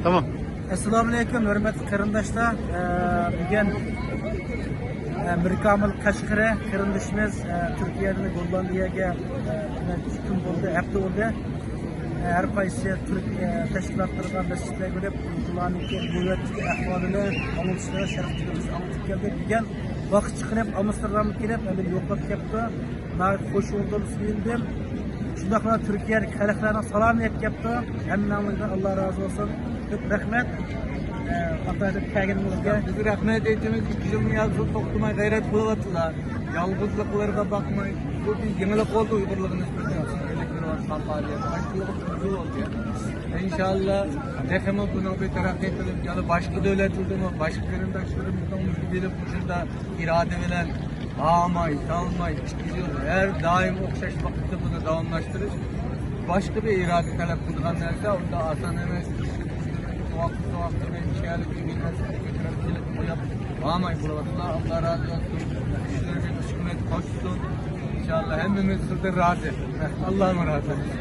Tamam. Assalomu alaykum, hurmatli qarindoshlar. Bugun Mirkamil Qashqari qarindishimiz Turkiyadan Gollandiyaga 3 kun bo'ldi, hafta bo'ldi. Har qaysi Turk tashkilotlarga masjidlarga bo'lib, ularning navbatdagi ahvolini, amalchilar sharhchilarimiz anlatib keldi. Bugun vaqt chiqarib Amsterdamga kelib, meni yo'qlab kelibdi. Men xush bo'ldim, sevindim. Shundaqla Turkiyalik xalqlarga salom aytibdi. Hammamizdan Alloh rozi bo'lsin. Çok rahmet. Atatürk kelganimizga biz rahmet etimiz 2 yıl yazıp toplumaya gayret buluvattılar. Yalgızlıklarına bakmayın. Bu bir yenilik oldu Uygurluğun üstünde. Elektriği var, faaliyeti. Aykırılık güzel oldu ya. İnşallah tekemi bunu bir terakki edelim. Yani başka devletimizde, başka karındaşlarımızdan bilip ucunda irade veren ağamay, salmay, gidiyor. Her daim okşaş vakitte bunu devamlaştırır. Başka bir irade talep kıldıran nerede? Onda asan emez. Tuhaf demek, şehirli bir götürebilirlik koyup ağamayı bulavatlar. Allah razı olsun. Kişilerin hükümet koşsun. İnşallah hepimiz sizden razı. Allah'ım razı olsun.